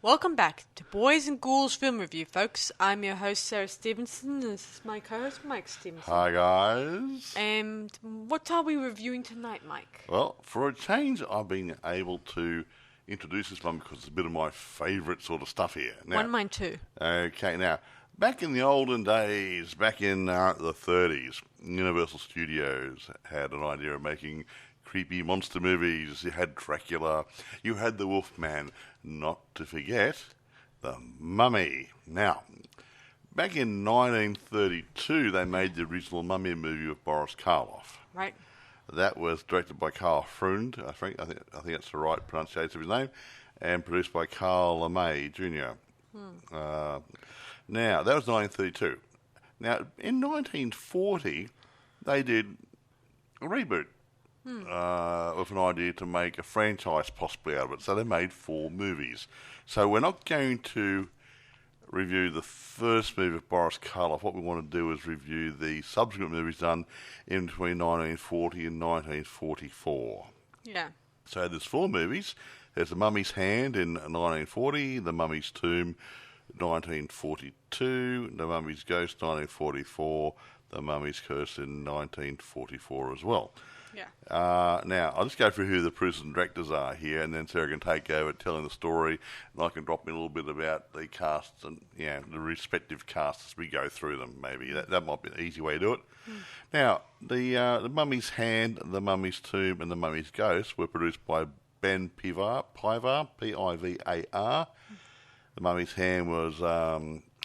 Welcome back to Boys and Ghouls Film Review, folks. I'm your host, Sarah Stephenson, and this is my co-host, Mike Stephenson. Hi, guys. And what are we reviewing tonight, Mike? Well, for a change, I've been able to introduce this one because it's a bit of my favourite sort of stuff here. Now, One of mine too. Okay, now, back in the olden days, back in the 30s, Universal Studios had an idea of making creepy monster movies. You had Dracula, you had the Wolfman, not to forget the Mummy. Now, back in 1932, they made the original Mummy movie with Boris Karloff. Right. That was directed by Carl Freund, I think that's the right pronunciation of his name, and produced by Carl LeMay Jr. Now, that was 1932. Now, in 1940, they did a reboot with an idea to make a franchise possibly out of it. So they made 4 movies. So we're not going to review the first movie of Boris Karloff. What we want to do is review the subsequent movies done in between 1940 and 1944. Yeah. So there's 4 movies. There's The Mummy's Hand in 1940, The Mummy's Tomb 1942, The Mummy's Ghost 1944, The Mummy's Curse in 1944 as well. Yeah. Now, I'll just go through who the producers and directors are here, and then Sarah can take over telling the story, and I can drop in a little bit about the casts and the respective casts as we go through them. Maybe that might be an easy way to do it. Now, the Mummy's Hand, The Mummy's Tomb, and The Mummy's Ghost were produced by Ben Pivar, Pivar. The Mummy's Hand was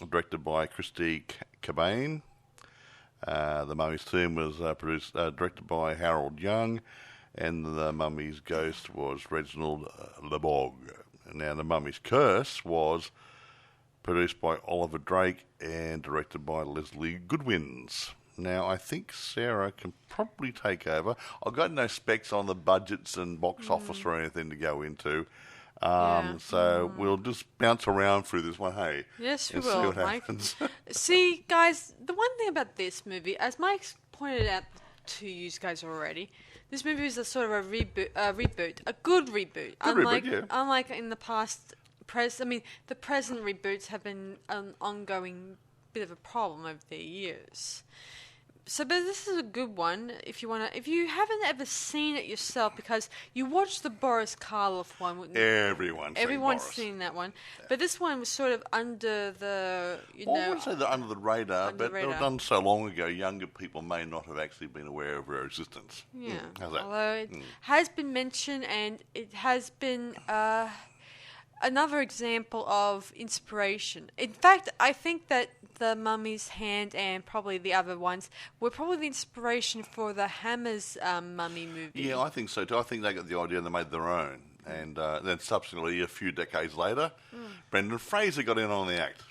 directed by Christy Cabane. The Mummy's Tomb was directed by Harold Young, and The Mummy's Ghost was Reginald LeBog. Now, The Mummy's Curse was produced by Oliver Drake and directed by Leslie Goodwins. Now, I think Sarah can probably take over. I've got no specs on the budgets and box office or anything to go into. So we'll just bounce around through this one, hey? Yes, we and will, see what Mike. happens. See, guys, the one thing about this movie, as Mike's pointed out to you guys already, this movie is a sort of a reboot, a good reboot. Unlike in the past, the present reboots have been an ongoing bit of a problem over the years. So, but this is a good one if you haven't ever seen it yourself, because you watched the Boris Karloff one, wouldn't you? Everyone's seen that one, but this one was sort of under the, I wouldn't say they're under the radar, but they were done so long ago, younger people may not have actually been aware of their existence. Yeah, how's that? Although it has been mentioned, and it has been another example of inspiration. In fact, I think that The Mummy's Hand and probably the other ones were probably the inspiration for the Hammer's Mummy movie. Yeah, I think so too. I think they got the idea and they made their own. And then subsequently, a few decades later, Brendan Fraser got in on the act.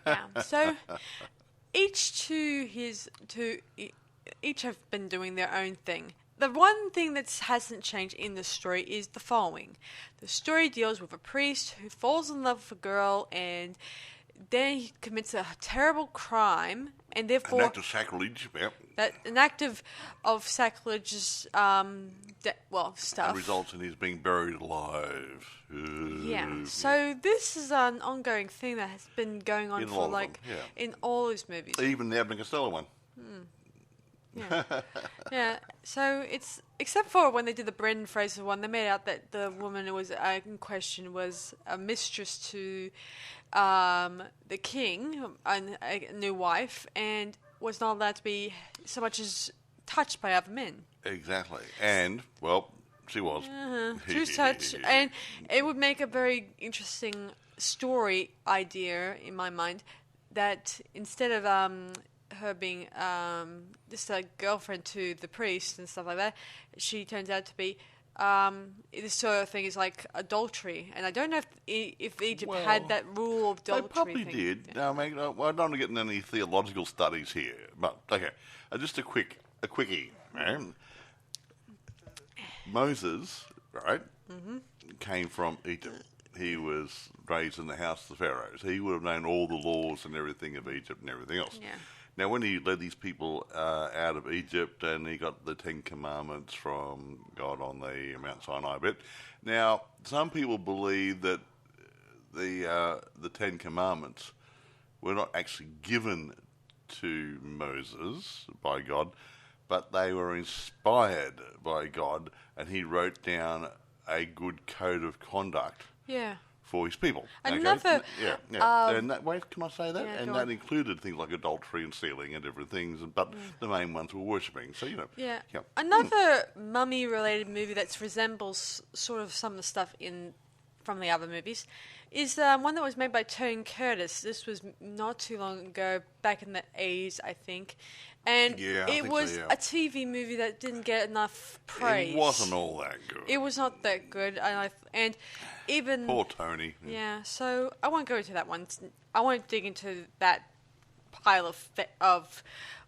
Yeah. So each have been doing their own thing. The one thing that hasn't changed in the story is the following. The story deals with a priest who falls in love with a girl, and then he commits a terrible crime, and therefore... An act of sacrilege, yep. An act of sacrilegious, stuff. And results in his being buried alive. Yeah, so this is an ongoing thing that has been going on in all his movies. Even the Abbott and Costello one. Yeah. Yeah. So it's, except for when they did the Brendan Fraser one, they made out that the woman who was in question was a mistress to the king, a new wife, and was not allowed to be so much as touched by other men. Exactly. And, well, she was. She was touched, and it would make a very interesting story idea in my mind, that instead of her being just a girlfriend to the priest and stuff like that, she turns out to be this sort of thing is like adultery. And I don't know if Egypt had that rule of adultery. They probably thing. did. Yeah. I mean, I don't want to get into any theological studies here, but okay, just a quickie. Man. Moses, right, came from Egypt. He was raised in the house of the pharaohs. He would have known all the laws and everything of Egypt and everything else. Yeah. Now, when he led these people out of Egypt, and he got the 10 Commandments from God on the Mount Sinai bit. Now, some people believe that the Ten Commandments were not actually given to Moses by God, but they were inspired by God, and he wrote down a good code of conduct for his people. Another... Okay? And that, wait, can I say that? Yeah, and that included things like adultery and stealing and different things, but the main ones were worshipping. So, Yeah. Another mummy-related movie that resembles sort of some of the stuff from the other movies is one that was made by Tony Curtis. This was not too long ago, back in the 80s, I think. And it was a TV movie that didn't get enough praise. It wasn't all that good. It was not that good. And even... Poor Tony. Yeah, so I won't go into that one. I won't dig into that pile of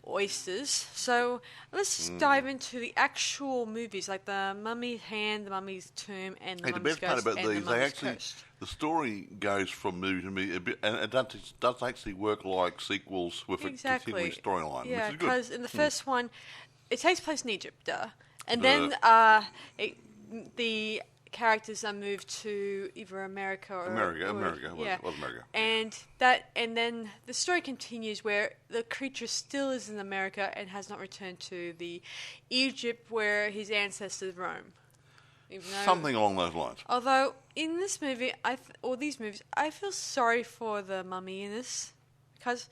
oysters. So let's just dive into the actual movies, like the Mummy's Hand, the Mummy's Tomb, and the Mummy's Ghost, and the Mummy's Coast. The story goes from movie to movie, and it does actually work like sequels with a continuing storyline, which is good. Because in the first one, it takes place in Egypt, and then the characters are moved to either America or America. It was America. And then the story continues where the creature still is in America and has not returned to the Egypt where his ancestors roam. Something along those lines. Although in this movie, or these movies, I feel sorry for the mummy in this because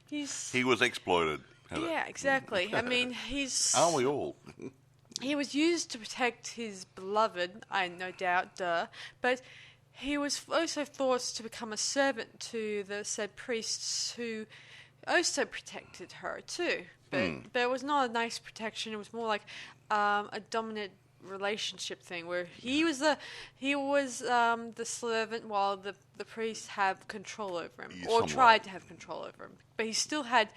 he was exploited. Yeah, exactly. I mean, aren't we all? He was used to protect his beloved, no doubt, but he was also forced to become a servant to the said priests who also protected her too. But it was not a nice protection. It was more like a dominant relationship thing where he was the servant while the priests have control over him, or tried to have control over him. But he still had...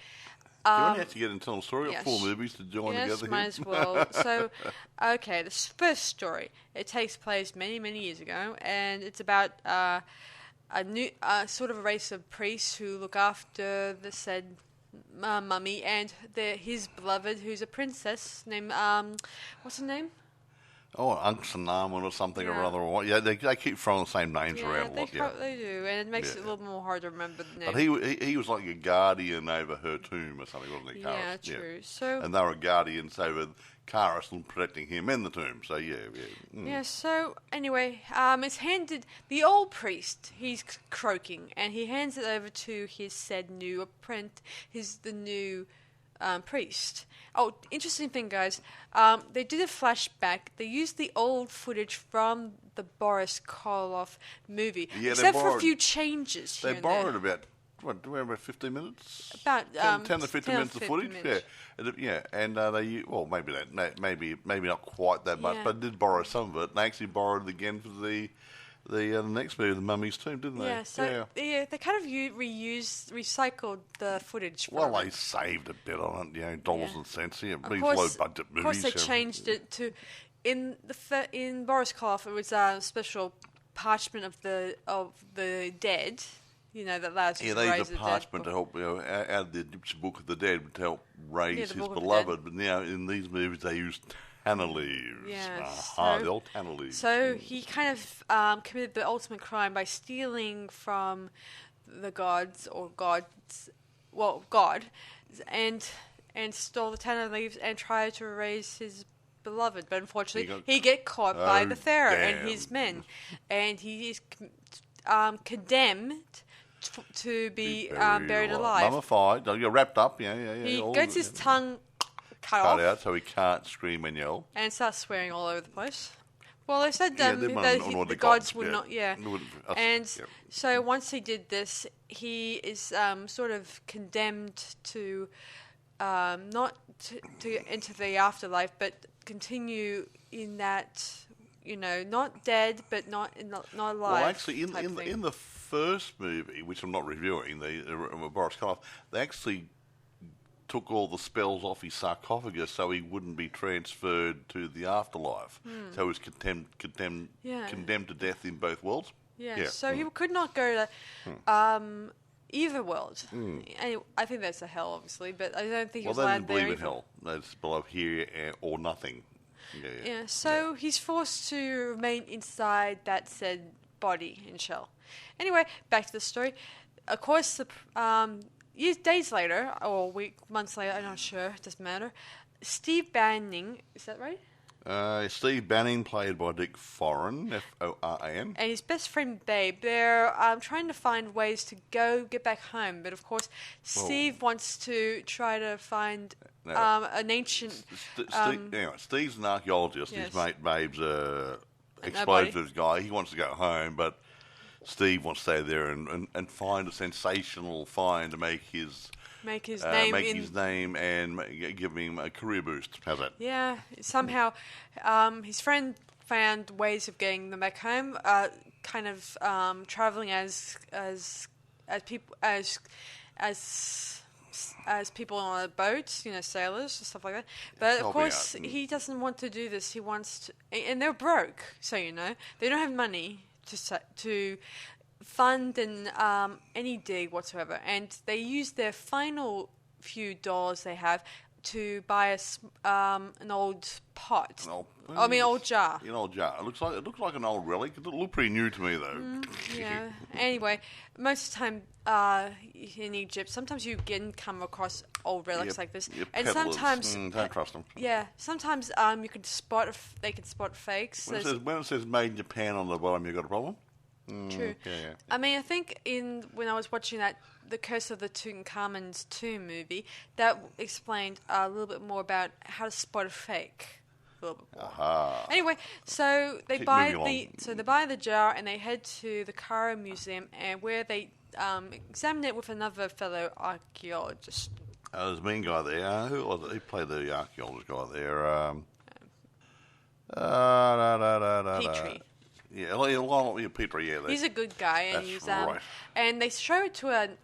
you only have to get and tell a story of 4 movies to join together. Yes, might as well. So, okay, the first story. It takes place many, many years ago, and it's about a new sort of a race of priests who look after the said mummy and his beloved, who's a princess named what's her name? Oh, Unksanaman or something or other. Yeah, they keep throwing the same names around a lot. They do, and it makes it a little more hard to remember the name. But he was like a guardian over her tomb or something, wasn't he, Cairo? Yeah, true. So, and they were guardians over Cairo and protecting him and the tomb. So, Yeah, so, anyway, it's handed... The old priest, he's croaking, and he hands it over to his said new apprentice, the new... priest. Oh, interesting thing, guys. They did a flashback. They used the old footage from the Boris Karloff movie, except for a few changes. They borrowed about 15 minutes. About 10 to 15 minutes of footage. Yeah, and maybe not quite that much, but they did borrow some of it. And they actually borrowed it again for the next movie, The Mummy's Tomb, didn't they? Yeah, so they kind of recycled the footage. They saved a bit on it, dollars and cents. Yeah, these low-budget movies. Of course, they changed it to in Boris Karloff. It was a special parchment of the dead. That allows you to raise the dead. They used a parchment to help out of the Egyptian Book of the Dead to help raise his beloved. But now in these movies, they use tanner leaves. The old tanner leaves. So he kind of committed the ultimate crime by stealing from the God, and stole the tanner leaves and tried to raise his beloved. But unfortunately, he get caught by the Pharaoh and his men, and he is condemned to be buried alive. Mummified. You're wrapped up. He gets his tongue cut out so he can't scream and yell. And starts swearing all over the place. Well, they said that the gods would not. So once he did this, he is sort of condemned to not to enter the afterlife, but continue in that. Not dead, but not alive. Well, actually, in the first movie, which I'm not reviewing, the Boris Karloff, they actually took all the spells off his sarcophagus so he wouldn't be transferred to the afterlife. So he was condemned to death in both worlds. So he could not go to either world. And I think that's a hell, obviously, but I don't think he was allowed there. Well, they didn't believe in hell. That's below here or nothing. So he's forced to remain inside that said body in shell. Anyway, back to the story. Of course, days later, or months later, I'm not sure, it doesn't matter. Steve Banning, is that right? Steve Banning, played by Dick Foran, Foran. And his best friend Babe, they're trying to find ways to get back home. But of course, Steve wants to try to find an ancient... Steve's an archaeologist. Yes. His mate Babe's a explosives guy. He wants to go home, but Steve wants to stay there and find a sensational find to make his name and give him a career boost. How's that? Yeah. Somehow, his friend found ways of getting them back home. Kind of traveling as people on a boat, sailors and stuff like that. But of course, he doesn't want to do this. He wants to, and they're broke, so they don't have money to fund any dig whatsoever, and they use their final few dollars they have to buy an old pot. Old jar. An old jar. It looks like an old relic. It looked pretty new to me though. Yeah. Anyway, most of the time in Egypt, sometimes you can come across old relics like this, and sometimes don't trust them. Yeah. Sometimes you can they can spot fakes. When it says "Made in Japan" on the bottom, you got a problem. True. Yeah. I mean, I think when I was watching the Curse of the Tutankhamun's Tomb movie, that explained a little bit more about how to spot a fake. A little bit more. Aha. Anyway, so they buy the jar and they head to the Cairo Museum, and where they examine it with another fellow archaeologist. There's a mean guy there. Who was it? He played the archaeologist guy there. Petrie. Yeah, Peter. Yeah, he's a good guy, and he's right. And they show it to an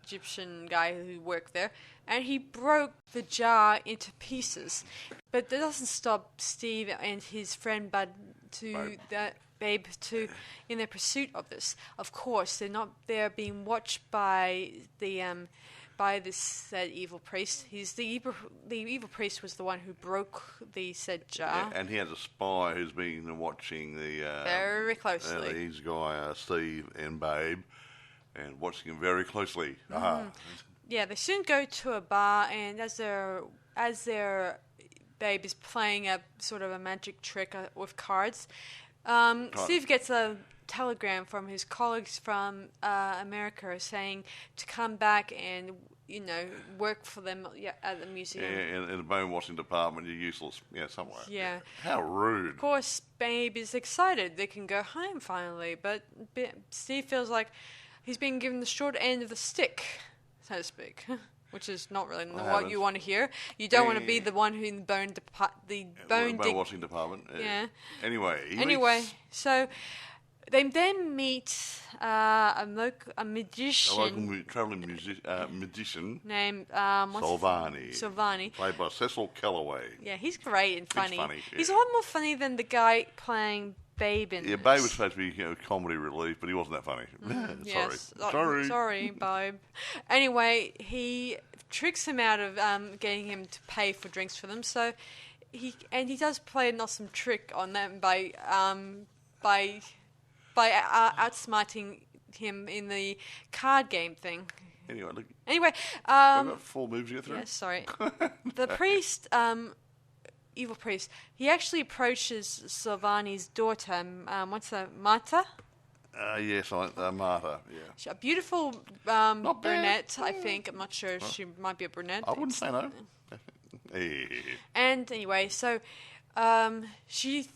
Egyptian guy who worked there, and he broke the jar into pieces. But that doesn't stop Steve and his friend Babe in their pursuit of this. Of course, they're being watched by this said evil priest. The evil priest was the one who broke the said jar. Yeah, and he has a spy who's been watching very closely. These guys, Steve and Babe, and watching him very closely. Mm-hmm. Yeah, they soon go to a bar, and as their Babe is playing a sort of a magic trick with cards, Steve gets a telegram from his colleagues from America saying to come back and work for them at the museum. Yeah, in the bone washing department, you're useless. Yeah, somewhere. Yeah. How rude. Of course, Babe is excited. They can go home finally, but Steve feels like he's being given the short end of the stick, so to speak. Which is not really what you want to hear. You don't want to be the one who in the bone washing department. Yeah. Anyway, so they then meet a magician. Traveling magician named Solvani. Played by Cecil Kellaway. Yeah, he's great and funny. Yeah. He's a lot more funny than the guy playing Babe in Babe was supposed to be comedy relief, but he wasn't that funny. Sorry, Babe. Anyway, he tricks him out of getting him to pay for drinks for them. So he does play an awesome trick on them by outsmarting him in the card game thing. Anyway, we've got 4 moves to get through. Yeah, sorry. The priest. Evil priest. He actually approaches Solvani's daughter. What's her? Marta? Yes, Marta. Yeah. She's a beautiful brunette. I think. I'm not sure. She might be a brunette. I wouldn't say no. And anyway, so she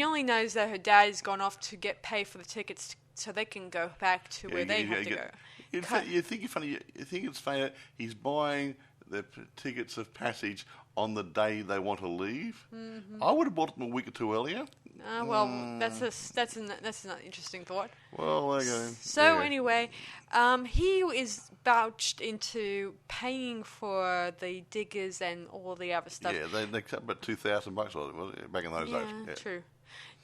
only knows that her dad has gone off to get paid for the tickets, so they can go back to where they have to go. You think it's funny? You think it's funny that he's buying the tickets of passage on the day they want to leave? Mm-hmm. I would have bought them a week or two earlier. Well, that's an interesting thought. Well, there you go. So anyway, He is vouched into paying for the diggers and all the other stuff. Yeah, they cut about $2,000 was it, back in those days. Yeah, true.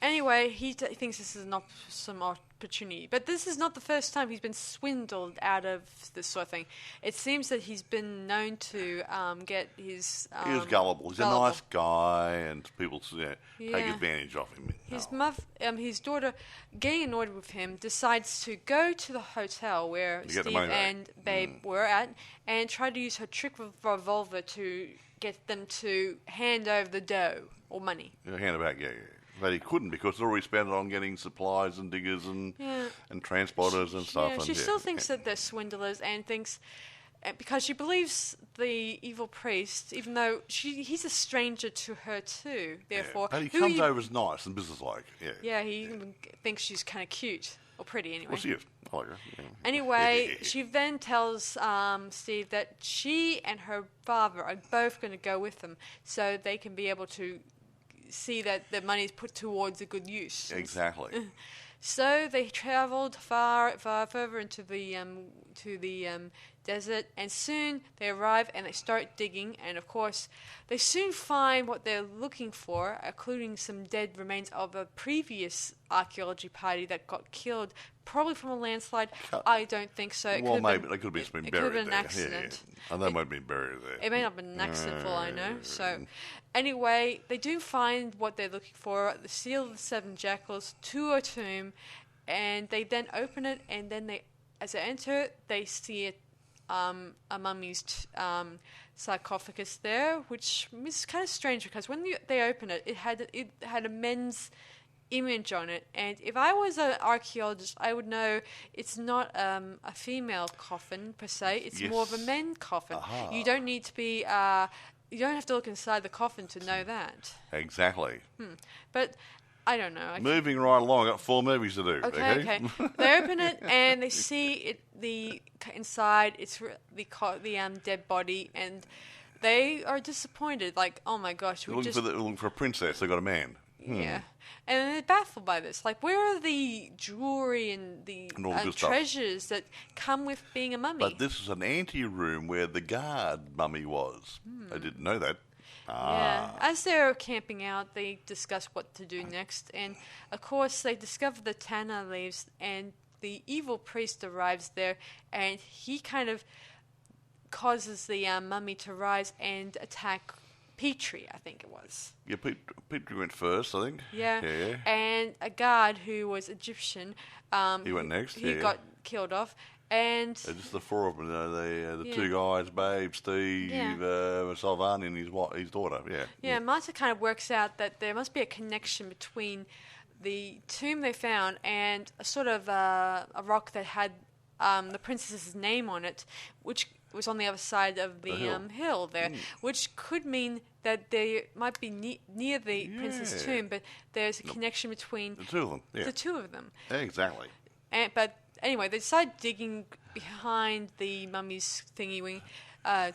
Anyway, he thinks this is an awesome opportunity. But this is not the first time he's been swindled out of this sort of thing. It seems that he's been known to get his... he was gullible. He's a nice guy, and people take advantage of him. His daughter, getting annoyed with him, decides to go to the hotel where Steve and Babe were at and try to use her trick revolver to get them to hand over the dough or money. Hand it back, yeah. But he couldn't because they're already spent it on getting supplies and diggers and transporters and stuff. Yeah, she still thinks that they're swindlers and thinks... Because she believes the evil priest, even though he's a stranger to her too. Therefore, but he comes over as nice and businesslike. Yeah, he even thinks she's kind of cute or pretty anyway. Well, she is. I like her. Yeah. Anyway, she then tells Steve that she and her father are both going to go with them, so they can be able to see that the money is put towards a good use. Exactly. So they travelled far further into the desert, and soon they arrive and they start digging, and of course they soon find what they're looking for, including some dead remains of a previous archaeology party that got killed, probably from a landslide. I don't think so. Well, maybe they could have been buried there. It could have been an accident. Yeah. And they might have been buried there. It may not have been an accident for all I know. So anyway, they do find what they're looking for, the Seal of the Seven Jackals, to a tomb, and they then open it, and then as they enter, they see a mummy's sarcophagus there, which is kind of strange because when they open it, it had a men's image on it, and if I was an archaeologist, I would know it's not a female coffin per se. It's more of a men's coffin. Aha. You don't need to be. You don't have to look inside the coffin to know that. Exactly. But I don't know. Moving right along, I've got 4 movies to do. Okay. They open it and they see it. The inside, it's the dead body, and they are disappointed. Like, oh my gosh, They're looking for a princess. They got a man. Yeah, and they're baffled by this. Like, where are the jewelry and the treasures that come with being a mummy? But this is an ante-room where the guard mummy was. I didn't know that. Yeah. As they're camping out, they discuss what to do next, and of course they discover the tanner leaves, and the evil priest arrives there, and he kind of causes the mummy to rise and attack Petrie, I think it was. Yeah, Petrie went first, I think. Yeah. And a guard who was Egyptian. He went next. He got killed off. And just the 4 of them, the 2 guys, Babe, Steve, Solvani, and his daughter. Yeah. Marta kind of works out that there must be a connection between the tomb they found and a sort of a rock that had the princess's name on it, which was on the other side of the hill there, which could mean that they might be near the princess' tomb, but there's a connection between the 2 of them. Yeah. The 2 of them. Exactly. But anyway, they decide digging behind the mummy's thingy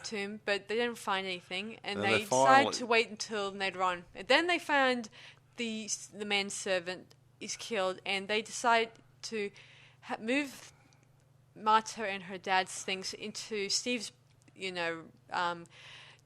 tomb, but they didn't find anything, and they decided to wait until later on. And then they found the manservant is killed, and they decide to move Marta and her dad's things into Steve's,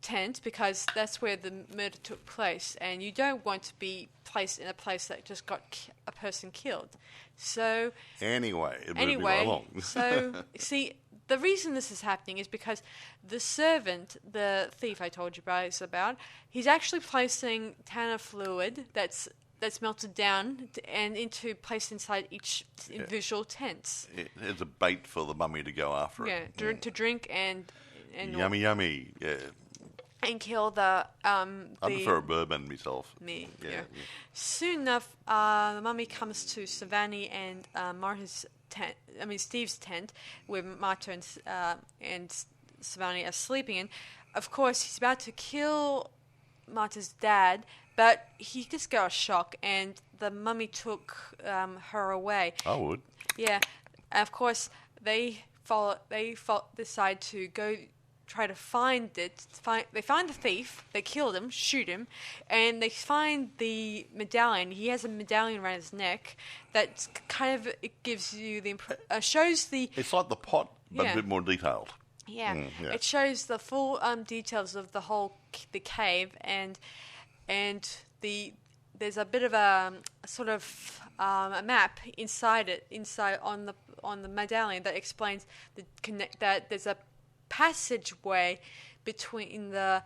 tent, because that's where the murder took place, and you don't want to be placed in a place that just got a person killed. So anyway, right along. So see, the reason this is happening is because the servant, the thief I told you about, he's actually placing tanner fluid that's melted down and placed inside each individual tents. It's a bait for the mummy to go after it. Yeah, to drink and yummy, yeah. And kill the. I prefer a bourbon myself. Me, yeah. Soon enough, the mummy comes to Solvani and Marta's tent. I mean Steve's tent, where Marta and Solvani are sleeping in. Of course, he's about to kill Marta's dad, but he just got a shock, and the mummy took her away. I would. Yeah, and of course they decide to go try to find it. They find the thief. They kill him, shoot him, and they find the medallion. He has a medallion around his neck that kind of it gives you the shows the. It's like the pot, but a bit more detailed. Yeah, it shows the full details of the whole the cave, and there's a bit of a sort of a map inside on the medallion that explains that there's a passageway between the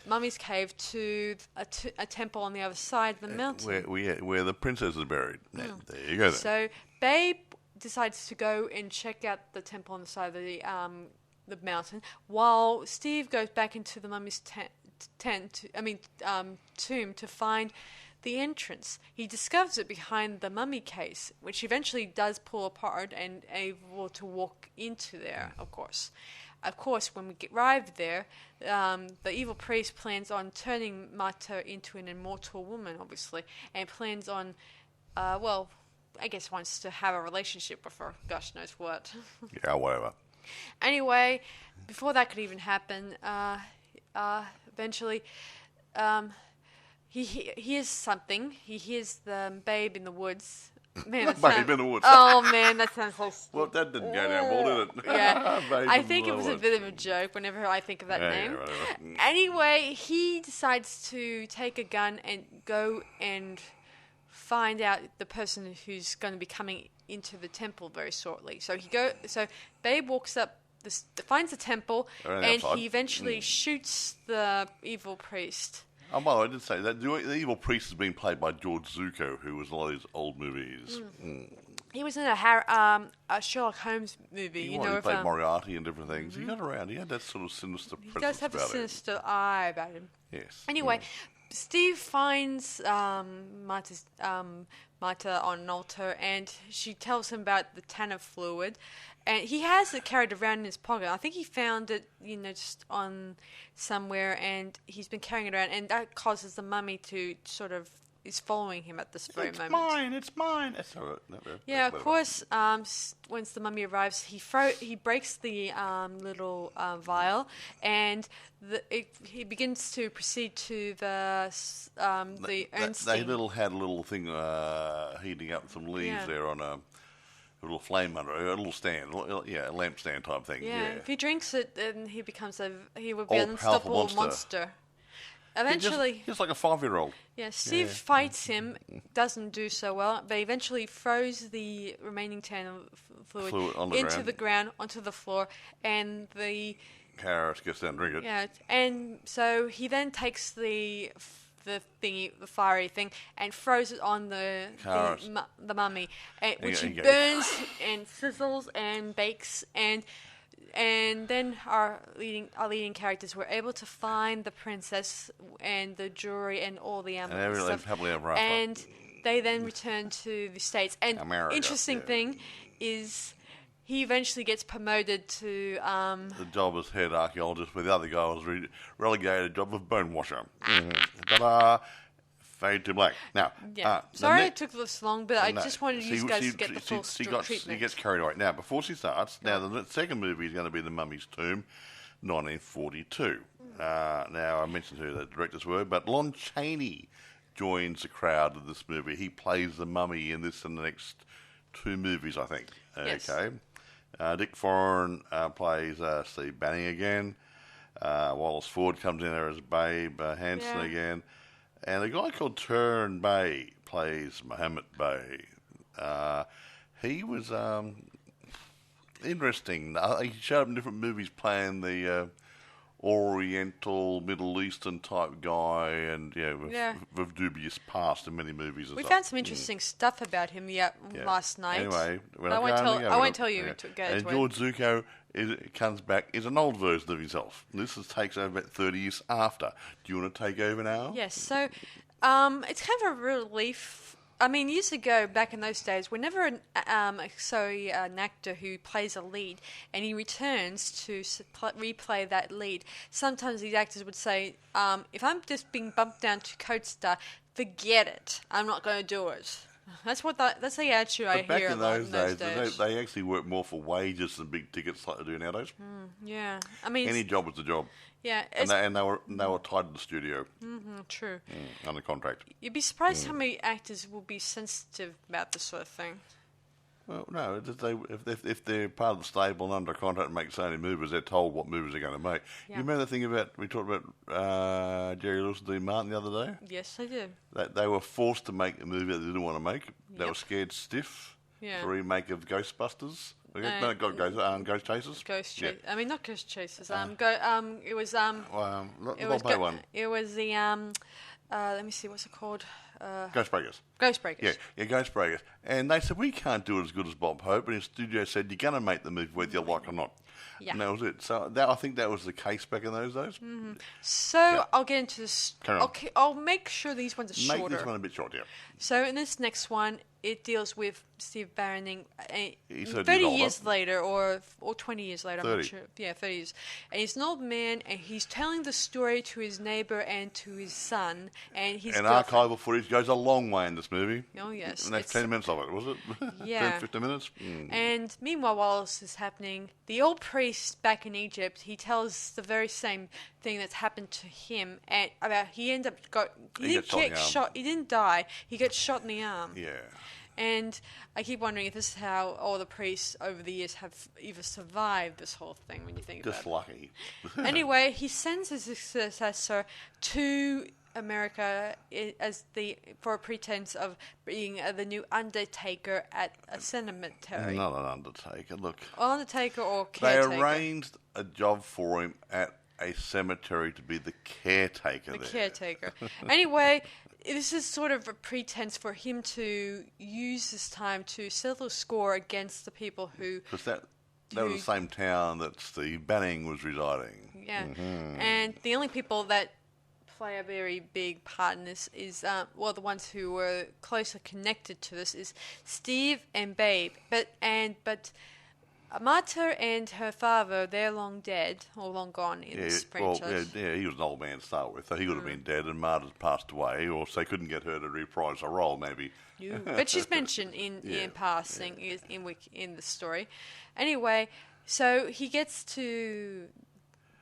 mummy's cave to a temple on the other side of the mountain, where the princess is buried. There you go. Then. So Babe decides to go and check out the temple on the side of the mountain, while Steve goes back into the mummy's tomb to find the entrance. He discovers it behind the mummy case, which eventually does pull apart and able to walk into there, of course. Of course, when we arrive there, the evil priest plans on turning Marta into an immortal woman, obviously, and plans on, I guess wants to have a relationship with her. Gosh knows what. Yeah, whatever. Anyway, before that could even happen, eventually, he hears something. He hears the babe in the woods. Man, babe in the woods. Oh man, that sounds so stupid. Well, that didn't go down well, did it? Yeah, I think it was a bit of a joke whenever I think of that name. Yeah, anyway, he decides to take a gun and go and find out the person who's going to be coming into the temple very shortly. So Babe walks up, finds the temple, and he eventually shoots the evil priest. Oh, well, I did say that the evil priest has been played by George Zucco, who was in a lot of these old movies. He was in a Sherlock Holmes movie. He played Moriarty and different things. He got around. He had that sort of sinister presence about him. He does have a sinister eye about him. Yes. Anyway, Steve finds Marta on an altar, and she tells him about the tanner fluid. And he has it carried around in his pocket. I think he found it, just on somewhere, and he's been carrying it around, and that causes the mummy to sort of is following him at this very moment. It's mine. That's all right. Of course. Once the mummy arrives, he breaks the little vial, and he begins to proceed to the urn. They had a little thing heating up some leaves there on a little flame under a little stand, a lamp stand type thing. Yeah. If he drinks it, then he will be an unstoppable monster. Eventually, just like a 5-year-old. Yeah, Steve fights him, doesn't do so well, but eventually throws the remaining tanner fluid into the ground, onto the floor, and the Harris gets down and drink it. Yeah, and so he then takes the fiery thing, and throws it on the mummy, which he burns and sizzles and bakes, and then our leading characters were able to find the princess and the jewelry and all the stuff. And they then return to the States. And interesting thing is he eventually gets promoted to the job as head archaeologist, where the other guy was relegated job of bone washer. Ta-da! Fade to black. Now, sorry it took this long, but I just wanted you guys to get the full treatment. She gets carried away. Now, before she starts, the second movie is going to be The Mummy's Tomb, 1942. Now, I mentioned who the directors were, but Lon Chaney joins the crowd of this movie. He plays the mummy in this and the next 2 movies, I think. Yes. Okay. Dick Foran plays Steve Banning again. Wallace Ford comes in there as Babe Hanson again. And a guy called Turn Bay plays Muhammad Bey. He was interesting. He showed up in different movies playing the Oriental, Middle Eastern type guy, and with dubious past in many movies. We found some interesting stuff about him last night. Anyway, I won't tell you. And George Zucco comes back is an old version of himself. This takes over about 30 years after. Do you want to take over now? Yes. So it's kind of a relief. I mean, years ago, back in those days, whenever an actor who plays a lead and he returns to replay that lead, sometimes these actors would say, if I'm just being bumped down to co-star, forget it. I'm not going to do it. That's the attitude I back hear in a lot those days. They actually worked more for wages than big tickets like they do nowadays. Yeah, I mean, Any job was a job. Yeah, and they were tied to the studio. True. Under contract. You'd be surprised how many actors will be sensitive about this sort of thing. Well, no, if they're part of the stable and under contract and make so many movies, they're told what movies they're going to make. Yeah. You remember the thing we talked about Jerry Lewis and Dean Martin the other day? Yes, I did. They were forced to make a movie that they didn't want to make. They were scared stiff. Yeah. The remake of Ghostbusters. Ghost Chasers. I mean, not Ghost Chasers. It was It was the let me see, what's it called? Ghostbreakers. Ghostbreakers. Yeah, Ghostbreakers. And they said, we can't do it as good as Bob Hope. And his studio said, you're going to make the movie whether you like or not. Yeah. And that was it. So I think that was the case back in those days. Mm-hmm. So I'll get into this. Okay, I'll make sure these ones are shorter. Make this one a bit short, yeah. So in this next one, it deals with Steve Banning 30 years later, or 20 years later, 30. I'm not sure. Yeah, 30 years. And he's an old man, and he's telling the story to his neighbour and to his son. And archival footage goes a long way in this movie. Oh, yes. And that's 10 minutes of it, was it? Yeah. 10, 15 minutes? And meanwhile, while this is happening, the old priest back in Egypt, he tells the very same thing that's happened to him. And about he ended up he didn't get shot. He didn't die. He got shot in the arm. Yeah. And I keep wondering if this is how all the priests over the years have either survived this whole thing when you think about it. Just lucky. Anyway, he sends his successor to America for a pretense of being the new undertaker at a cemetery. Not an undertaker, look. Undertaker or caretaker. They arranged a job for him at a cemetery to be the caretaker there. Caretaker. Anyway, this is sort of a pretense for him to use this time to settle a score against the people who... Because that was the same town that Steve Banning was residing. Yeah. Mm-hmm. And the only people that play a very big part in this is, the ones who were closer connected to this is Steve and Babe. But Marta and her father, they're long dead or long gone in this franchise. Well, he was an old man to start with, so he would have been dead, and Marta's passed away, or so they couldn't get her to reprise a role, maybe. But she's mentioned in passing in the story. Anyway, so he gets to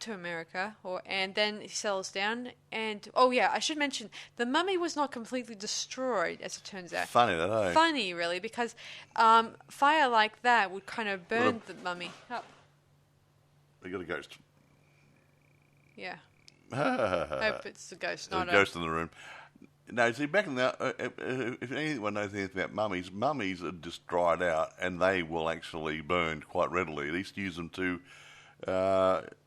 America, and then he settles down. And I should mention the mummy was not completely destroyed, as it turns out. Funny that, eh? Funny, really, because fire like that would kind of burn the mummy up. They got a ghost. Yeah. Hope it's the ghost. There's a ghost in the room. No, see, back in the if anyone knows anything about mummies are just dried out, and they will actually burn quite readily. They used to use them to.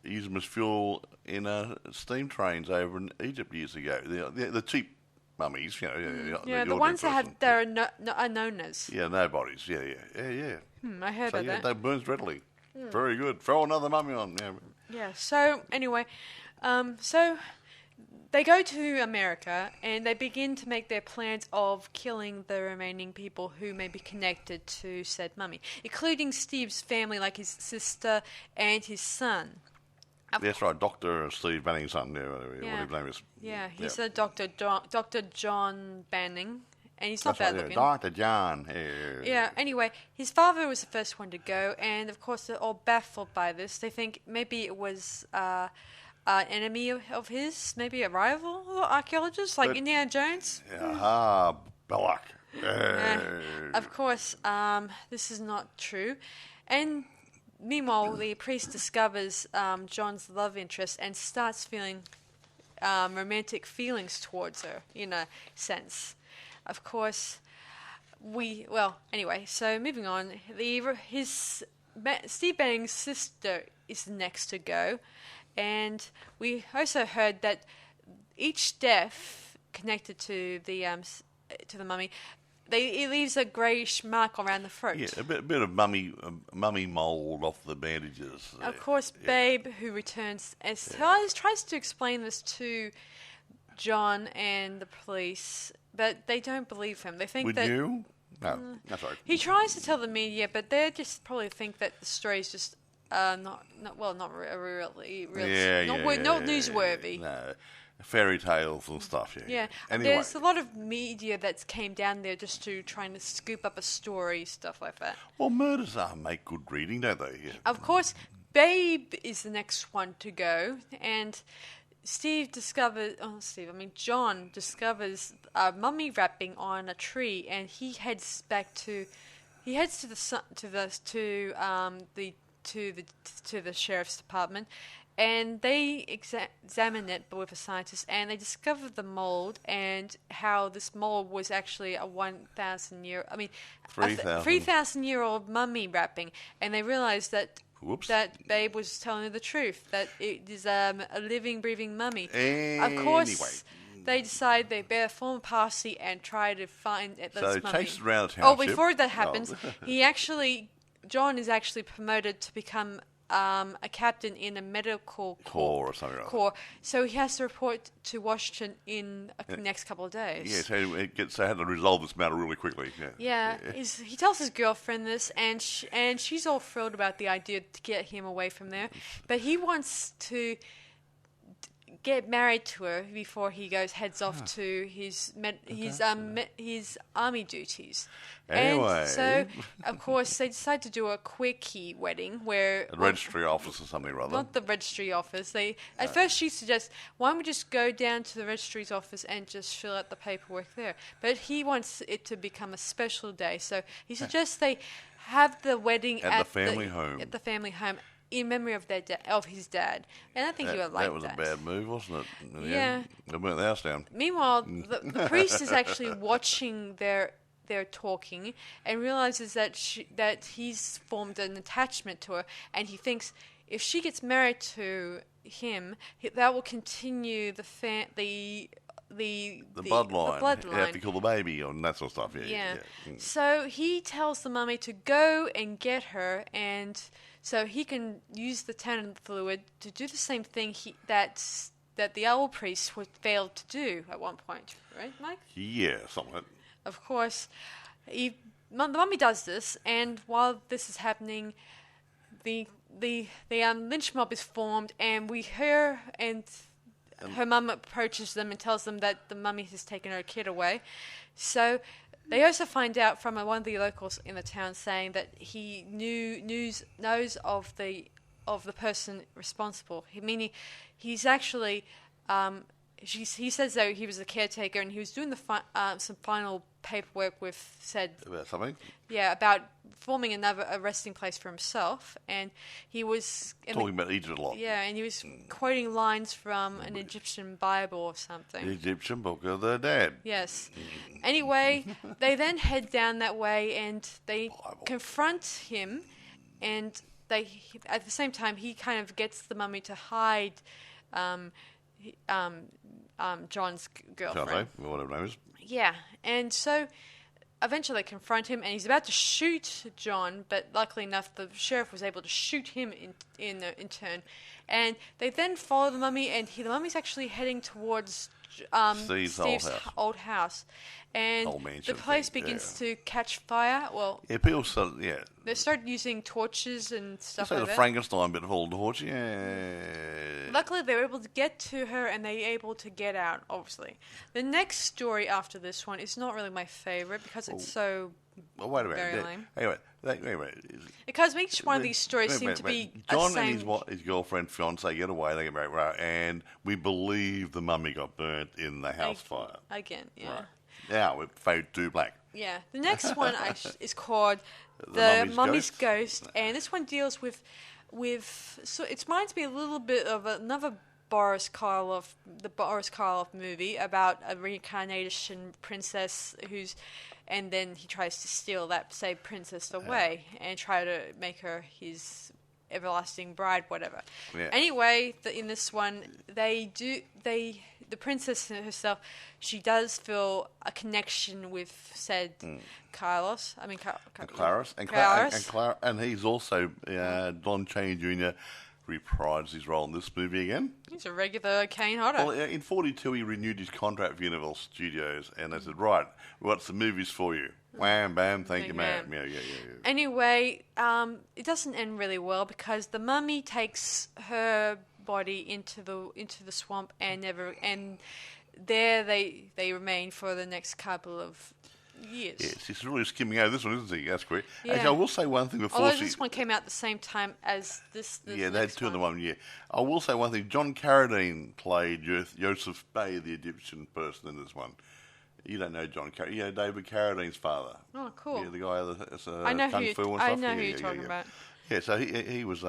Use them as fuel in steam trains over in Egypt years ago. The cheap mummies, the ones that are known as. Yeah, nobodies. Yeah. I heard about that. They burns readily. Very good. Throw another mummy on. Yeah. So anyway, so they go to America and they begin to make their plans of killing the remaining people who may be connected to said mummy, including Steve's family, like his sister and his son. That's right, Dr. Steve Banning's son, whatever his name is. Yeah, he's a Dr. John Banning, and he's not bad looking. Dr. John. Yeah, anyway, his father was the first one to go, and of course they're all baffled by this. They think maybe it was... an enemy of his, maybe a rival archaeologist, like Indiana Jones. Belloc. Of course, this is not true. And meanwhile, the priest discovers John's love interest and starts feeling romantic feelings towards her, in a sense. Of course, anyway, so moving on. Steve Banning's sister is the next to go. And we also heard that each death connected to the mummy, it leaves a greyish mark around the throat. Yeah, a bit of mummy mould off the bandages. Of course, Babe, who returns, tries to explain this to John and the police, but they don't believe him. They think Would you? No, that's right. He tries to tell the media, but they just probably think that the story is just not really, not newsworthy. No, fairy tales and stuff. Yeah. Anyway. There's a lot of media that's came down there just to trying to scoop up a story, stuff like that. Well, murders make good reading, don't they? Yeah. Of course, Babe is the next one to go, and John discovers a mummy wrapping on a tree, and he heads to the sheriff's department, and they examine it with a scientist, and they discover the mold and how this mold was actually a 3,000-year-old mummy wrapping, and they realize that. Whoops. That Babe was telling her the truth, that it is a living, breathing mummy. Anyway. Of course, they decide they better form a posse and try to find this mummy. So chases around the township. township. Before that happens, John is actually promoted to become a captain in a medical corps or something. Corps, so he has to report to Washington in the next couple of days. Yeah, so had to resolve this matter really quickly. Yeah. He tells his girlfriend this, and she's all thrilled about the idea to get him away from there, but he wants to get married to her before he heads off to his army duties. Anyway. And so, of course, they decide to do a quickie wedding where... A registry office or something, rather. Not the registry office. At first she suggests, why don't we just go down to the registry's office and just fill out the paperwork there? But he wants it to become a special day, so he suggests they have the wedding at the family home. At the family home. In memory of his dad, and I think he would like that. That was a bad move, wasn't it? Yeah, they burnt the house down. Meanwhile, the priest is actually watching their talking and realizes that he's formed an attachment to her, and he thinks if she gets married to him, that will continue the bloodline. You have to kill the baby and that sort of stuff. Yeah. So he tells the mummy to go and get her, and so he can use the tannin fluid to do the same thing that the owl priest failed to do at one point, right, Mike? Yeah, something like that. Of course, the mummy does this, and while this is happening, the lynch mob is formed, and her mum approaches them and tells them that the mummy has taken her kid away. So they also find out from one of the locals in the town saying that he knows of the person responsible. Meaning, he's actually he says that he was the caretaker and he was doing some final paperwork with said about something. Yeah, about forming a resting place for himself, and he was talking about Egypt a lot. Yeah, and he was quoting lines from an Egyptian Bible or something. The Egyptian Book of the Dead. Yes. Anyway, they then head down that way and they confront him, and at the same time he kind of gets the mummy to hide John's girlfriend. Whatever her name is. Yeah, and so eventually they confront him, and he's about to shoot John, but luckily enough, the sheriff was able to shoot him in turn. And they then follow the mummy, and the mummy's actually heading towards Steve's old house. And the place begins to catch fire. Well, yeah, people they start using torches and stuff like that. It's a Frankenstein bit of all torch, yeah. Luckily, they were able to get to her, and they were able to get out, obviously. The next story after this one is not really my favourite, because it's so wait a minute. very lame. Anyway. Because each one of these stories seem to be John and his girlfriend, fiancé get away, they get married, right, and we believe the mummy got burnt in the house fire. Again, yeah. Right. Now it faded to black. Yeah. The next one is called The Mummy's Ghost, and this one deals with so it reminds me a little bit of another Boris Karloff movie about a reincarnation princess and then he tries to steal that princess away and try to make her his everlasting bride, whatever. Yeah. Anyway, in this one, the princess herself, she does feel a connection with said Carlos. I mean, Clarice. And he's also Don Chain Jr. reprised his role in this movie again. He's a regular Kane Hodder. Well, in 1942, he renewed his contract with Universal Studios, and they said, right, we've got some movies for you. Wham, bam, thank you, ma'am. Yeah. Anyway, it doesn't end really well because the mummy takes her body into the swamp and there they remain for the next couple of years. Yes, he's really skimming over this one, isn't he? That's correct. Yeah. Actually, I will say one thing before. Although this one came out at the same time as this Yeah, they had two in the one. one year. I will say one thing. John Carradine played Joseph Bey, the Egyptian person in this one. You don't know John Carradine. You know David Carradine's father. Oh, cool. Yeah, the guy that's I know Kung Fu and stuff. I know who you're talking about. Yeah, so he was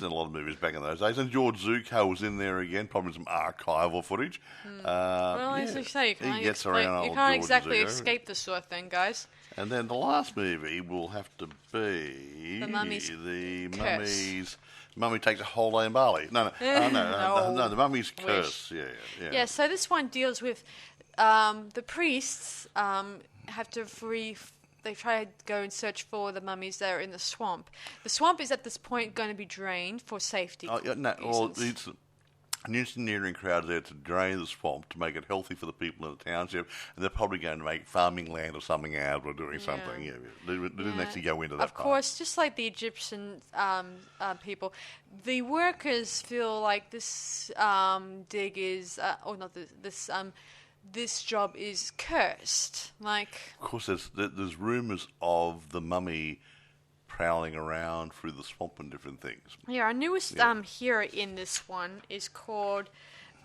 in a lot of movies back in those days, and George Zucco was in there again, probably some archival footage. Well, as you say, you can't exactly escape this sort of thing, guys. And then the last movie will have to be The Mummy's Curse. Mummy takes a holiday in Bali. No, the Mummy's Curse. Yeah. So this one deals with the priests have to They try to go and search for the mummies that are in the swamp. The swamp is at this point going to be drained for safety reasons. It's an engineering crowd there to drain the swamp to make it healthy for the people in the township, and they're probably going to make farming land or something out or doing something. Yeah, they didn't actually go into that. Of course, just like the Egyptian people, the workers feel like this dig is, this job is cursed. Of course, there's rumours of the mummy prowling around through the swamp and different things. Yeah, our newest hero in this one is called,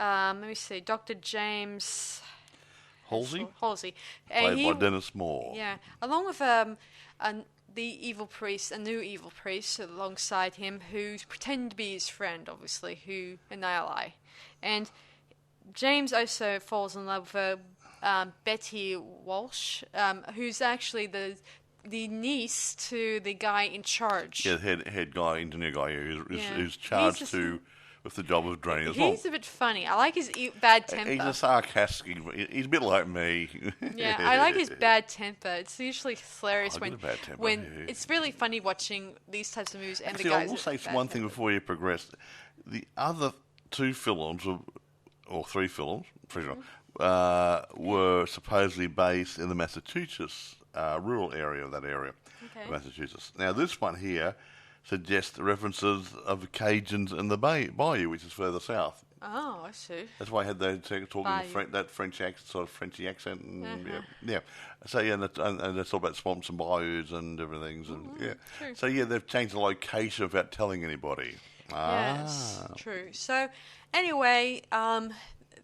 let me see, Dr. James Halsey. Played by Dennis Moore. Yeah, along with the evil priest, a new evil priest alongside him, who's pretending to be his friend, obviously, an ally. And James also falls in love with Betty Walsh, who's actually the niece to the guy in charge. Yeah, head guy, engineer guy who's charged with the job of draining the swamp. He's a bit funny. I like his bad temper. He's a sarcastic. He's a bit like me. Yeah, I like his bad temper. It's usually hilarious when it's really funny watching these types of movies. And actually, the guys I will say one thing before you progress. The other two films or three films, were supposedly based in the Massachusetts rural area of that area, of Massachusetts. Now, this one here suggests references of the Cajuns and the Bayou, which is further south. Oh, I see. That's why I had they talking that French accent, sort of Frenchy accent. And, yeah. So, and that's all about swamps and bayous and everything. True. So, they've changed the location without telling anybody. Yes, true. So, anyway,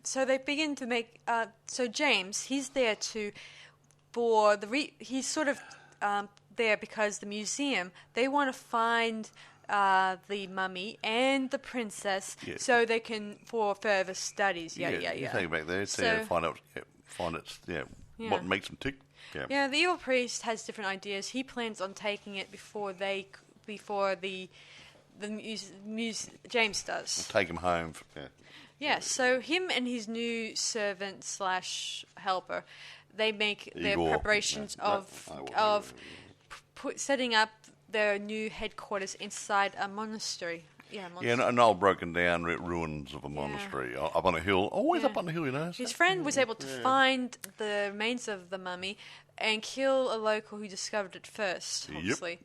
so they begin to make. So James, he's there he's sort of there because the museum, they want to find the mummy and the princess so they can for further studies. You take it back there to find what makes them tick. Yeah, the evil priest has different ideas. He plans on taking it before James does. Take him home. Yeah, so him and his new servant / helper, they make their preparations of setting up their new headquarters inside a monastery. Yeah, an old broken down ruins of a monastery up on a hill. Always up on the hill, you know. His friend was able to find the remains of the mummy and kill a local who discovered it first, obviously.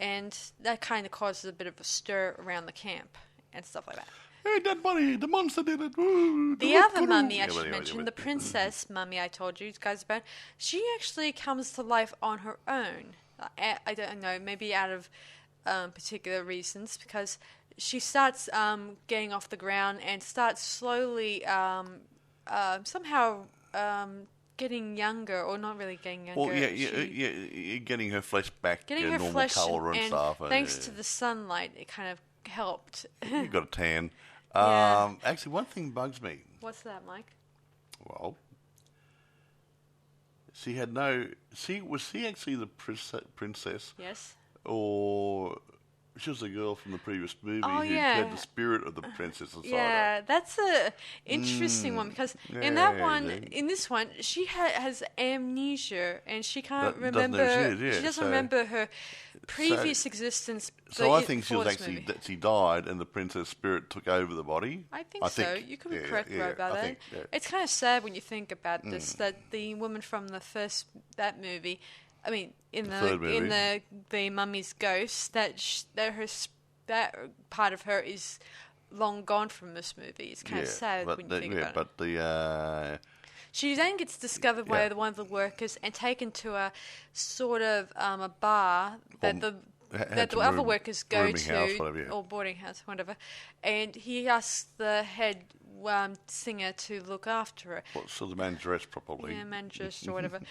And that kind of causes a bit of a stir around the camp and stuff like that. Hey, that buddy, the monster did it. Woo, the other mummy I should mention, the princess mummy I told you guys about, she actually comes to life on her own. I don't know, maybe out of particular reasons, because she starts getting off the ground and starts slowly somehow getting younger, or not really getting younger. Well, getting her flesh back, getting her normal flesh colour and stuff. Thanks to the sunlight, it kind of helped. You got a tan. Actually, one thing bugs me. What's that, Mike? Well, was she actually the princess? Yes. Or she was the girl from the previous movie who had the spirit of the princess inside her. Yeah, that's a interesting one, because in this one, she has amnesia and she can't remember. She doesn't remember her previous existence. So I think that she died and the princess spirit took over the body. I think so. You could be correct about that. It's kind of sad when you think about this, that the woman from that movie. I mean, in the Mummy's Ghost, that part of her is long gone from this movie. It's kind of sad when you think about it. But she then gets discovered by one of the workers and taken to a sort of a bar that the other workers go to, or boarding house, whatever. And he asks the head singer to look after her. So the manageress, probably. Yeah, manageress or whatever.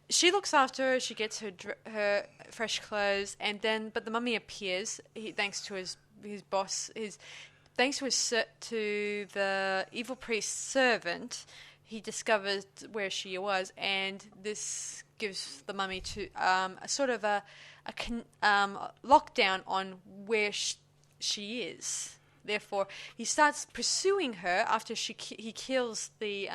She looks after her. She gets her fresh clothes, but the mummy appears. Thanks to his boss. Thanks to the evil priest's servant. He discovers where she was, and this gives the mummy to a sort of a lockdown on where she is. Therefore, he starts pursuing her after he kills the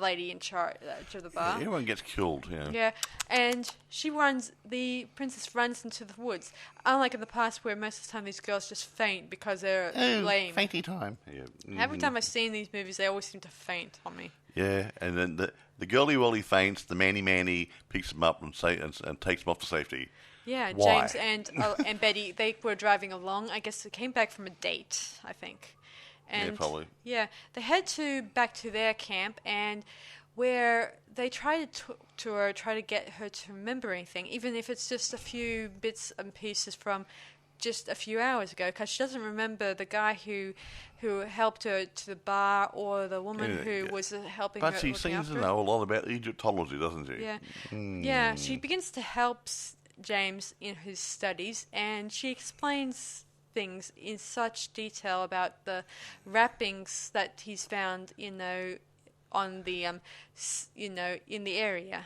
lady in charge of the bar. Yeah, everyone gets killed. Yeah. Yeah, and the princess runs into the woods. Unlike in the past, where most of the time these girls just faint because they're lame. Fainty time. Yeah. Every time I've seen these movies, they always seem to faint on me. Yeah, and then the girly faints. The manny picks him up and takes him off to safety. Yeah, Why? James and Betty, they were driving along. I guess they came back from a date, I think. And, yeah, probably. Yeah, they head back to their camp, and where they try to talk to her, try to get her to remember anything, even if it's just a few bits and pieces from just a few hours ago, because she doesn't remember the guy who helped her to the bar, or the woman who was helping her. But she seems to know a lot about Egyptology, doesn't she? Yeah. Yeah, she begins to help James in his studies, and she explains things in such detail about the wrappings that he's found, in the area.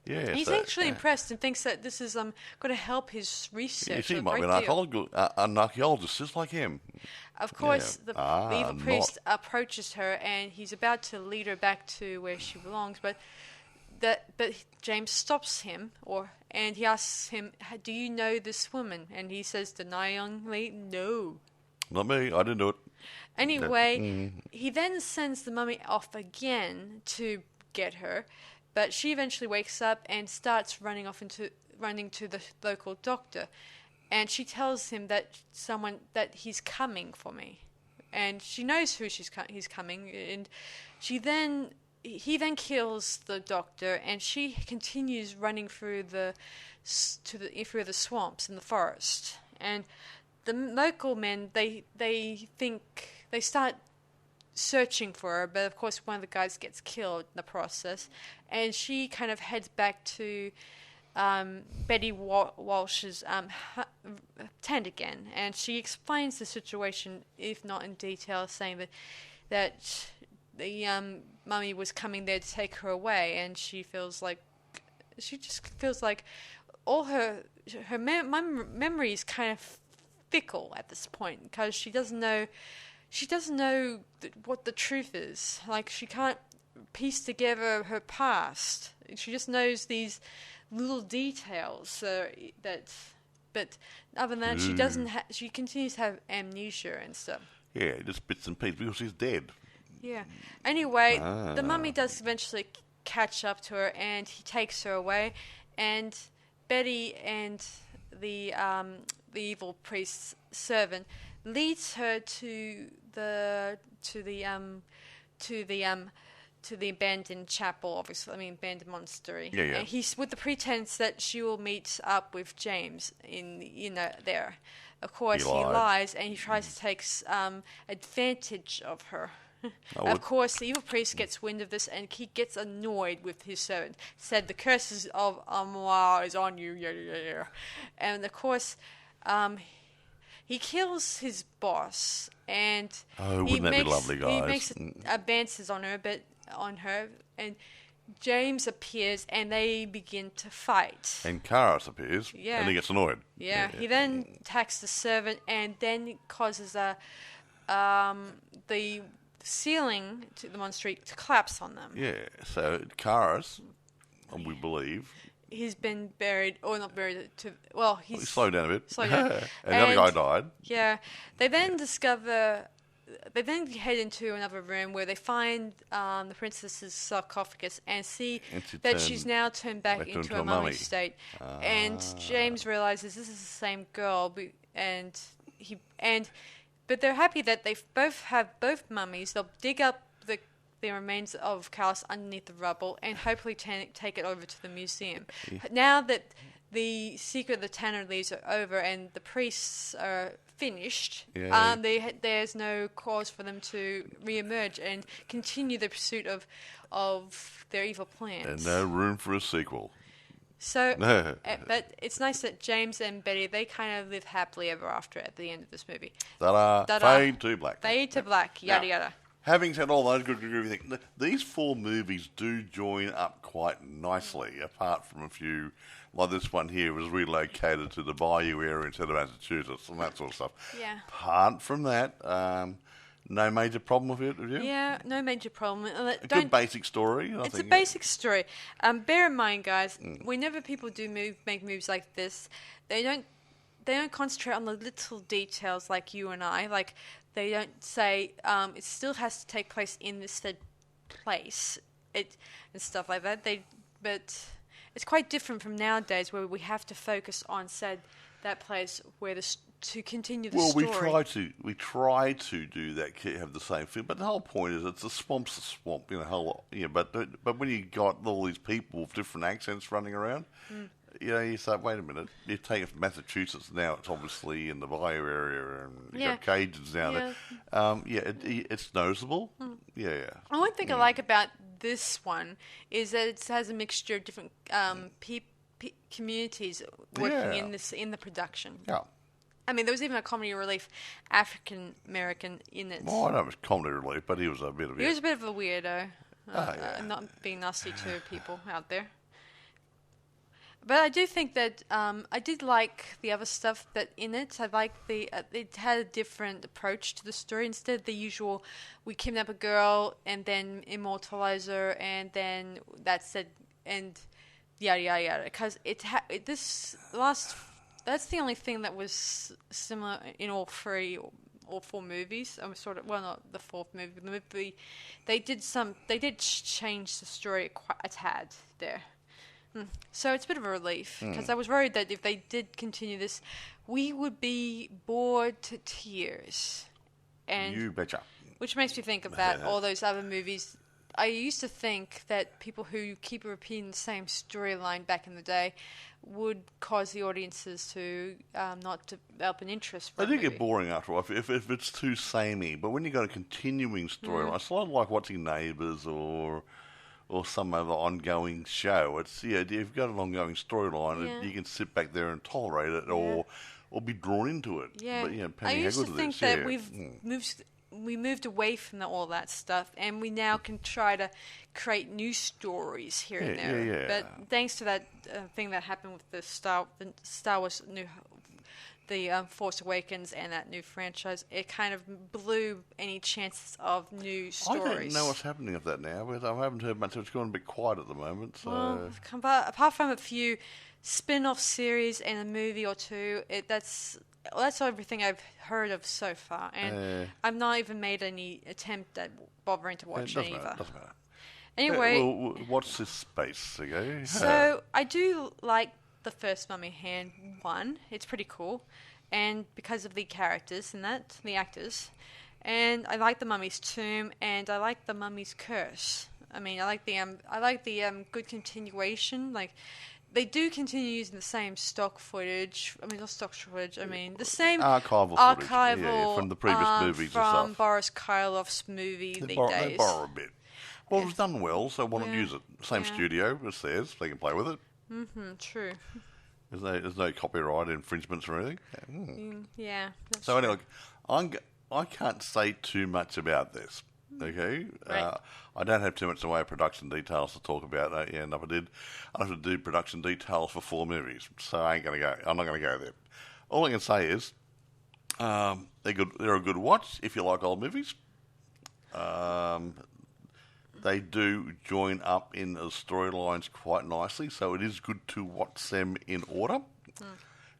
Yeah, he's actually impressed and thinks that this is going to help his research. He might be an archaeologist just like him. Of course, the evil priest approaches her, and he's about to lead her back to where she belongs, but James stops him, and he asks him, "Do you know this woman?" And he says deniingly, "No." Not me. I didn't do it. Anyway, he then sends the mummy off again to get her, but she eventually wakes up and starts running to the local doctor, and she tells him that he's coming for me, and she knows he's coming, and he then kills the doctor, and she continues running through the swamps in the forest. And the local men, they start searching for her, but of course one of the guys gets killed in the process, and she kind of heads back to Betty Walsh's tent again, and she explains the situation, if not in detail, saying that the mummy was coming there to take her away, and she just feels like all her memory is kind of fickle at this point, because she doesn't know what the truth is. Like, she can't piece together her past. She just knows these little details but other than that, she doesn't. She continues to have amnesia and stuff. Yeah, just bits and pieces because she's dead. Yeah. Anyway, the mummy does eventually catch up to her, and he takes her away. And Betty and the evil priest's servant leads her to the abandoned chapel, obviously. I mean, abandoned monastery. Yeah. And he's with the pretense that she will meet up with James there. Of course, he lies, and he tries to take advantage of her. Of course, the evil priest gets wind of this, and he gets annoyed with his servant. Said, "The curses of Amoir is on you." Yeah. And of course, he kills his boss, and wouldn't that be lovely, guys? He makes advances on her, and James appears, and they begin to fight. And Karas appears, and he gets annoyed. Yeah. He then attacks the servant, and then causes the ceiling to the monastery to collapse on them. Yeah, so Karas, we believe, he's been buried, or not buried, he's slowed down a bit. And the other guy died. Yeah. They then head into another room where they find the princess's sarcophagus and see that she's now turned back into a mummy state. And James realizes this is the same girl, but they're happy that they both have both mummies. They'll dig up the remains of Carlos underneath the rubble and hopefully take it over to the museum. Yeah. Now that the secret of the Tanner leaves are over and the priests are finished, there's no cause for them to re-emerge and continue the pursuit of their evil plans. And no room for a sequel. So, but it's nice that James and Betty, they kind of live happily ever after at the end of this movie. Fade to black. Fade to black, yada yada. Having said all those good things, these four movies do join up quite nicely, apart from a few, like this one here was relocated to the Bayou area instead of Massachusetts and that sort of stuff. Yeah. Apart from that, no major problem with it, have you? Yeah, no major problem. A good basic story. It's a basic story. Bear in mind, guys, whenever people do make movies like this, they don't concentrate on the little details like you and I. Like, they don't say it still has to take place in this said place, and stuff like that. But it's quite different from nowadays, where we have to focus on that place where to continue the story. Well, we try to do that, have the same feel, but the whole point is it's a swamp's a swamp, But when you got all these people with different accents running around, you say, wait a minute, you take it from Massachusetts now, it's obviously in the Bayou area, and you've got Cajuns down there. It's noticeable. Yeah. One thing I like about this one is that it has a mixture of different communities working in the production. Yeah. I mean, there was even a comedy relief African American in it. Well, I know it was comedy relief, but he was a bit of a weirdo. Not being nasty to people out there. But I do think that I did like the other stuff that in it. I liked it had a different approach to the story. Instead of the usual, we kidnap a girl and then immortalize her, and then that's it, and yada yada yada. Because that's the only thing that was similar in all four movies. Not the fourth movie. The movie they did change the story quite a tad there. So it's a bit of a relief, because I was worried that if they did continue this, we would be bored to tears. And you betcha. Which makes me think about all those other movies. I used to think that people who keep repeating the same storyline back in the day would cause the audiences to not develop an interest for They do get boring after a while if it's too samey. But when you've got a continuing storyline, it's a lot like watching Neighbours or some other ongoing show. It's if you've got an ongoing storyline, you can sit back there and tolerate it, or be drawn into it. Yeah, but, I used to think that we moved away from all that stuff, and we now can try to create new stories here and there. Yeah. But thanks to that thing that happened with the Star Wars the Force Awakens and that new franchise, it kind of blew any chances of new stories. I don't know what's happening with that now. I haven't heard much. It's gone a bit quiet at the moment. So. Well, apart from a few spin-off series and a movie or two, that's everything I've heard of so far. And I've not even made any attempt at bothering to watch it either. Doesn't matter. Anyway, what's this space? Okay. So I do like the first Mummy Hand one. It's pretty cool, and because of the characters in that, the actors, and I like the Mummy's Tomb, and I like the Mummy's Curse. I mean, I like the good continuation. Like, they do continue using the same stock footage. I mean, not stock footage. I mean, the same archival footage from the previous movies and stuff. From Boris Karloff's movie these days. They borrow a bit. Well, it was done well, so why not use it? Same studio as theirs. They can play with it. True. There's no copyright infringements or anything. Yeah. So anyway, I can't say too much about this. Okay, right. I don't have too much in the way of production details to talk about. And if I did, I'd have to do production details for 4 movies. So I'm not going to go there. All I can say is they're good. They're a good watch if you like old movies. They do join up in the storylines quite nicely, so it is good to watch them in order.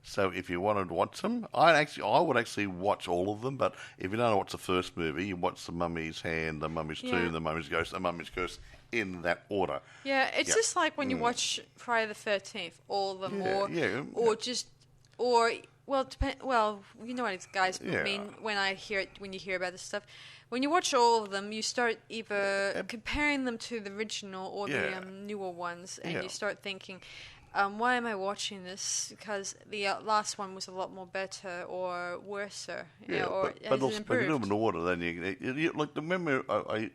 So if you wanted to watch them, I would actually watch all of them, but if you don't watch the first movie, you watch the Mummy's Hand, the Mummy's Tomb, the Mummy's Ghost, the Mummy's Curse in that order. Yeah, it's just like when you watch Friday the 13th, all of them, or Well, you know what guys mean when you hear about this stuff. When you watch all of them, you start either comparing them to the original or the newer ones, and you start thinking, why am I watching this? Because the last one was a lot more better or worser, or but also, but you do them in order. Then you like remember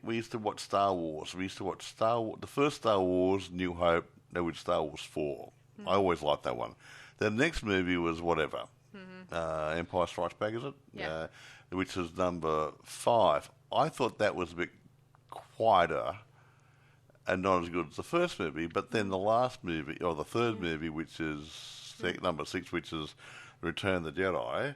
we used to watch Star Wars. We used to watch the first Star Wars, New Hope. Then with Star Wars 4. I always liked that one. The next movie was whatever. Empire Strikes Back, is it? Yeah. Which is number 5. I thought that was a bit quieter and not as good as the first movie, but then the last movie, or the third movie, which is number 6, which is Return of the Jedi.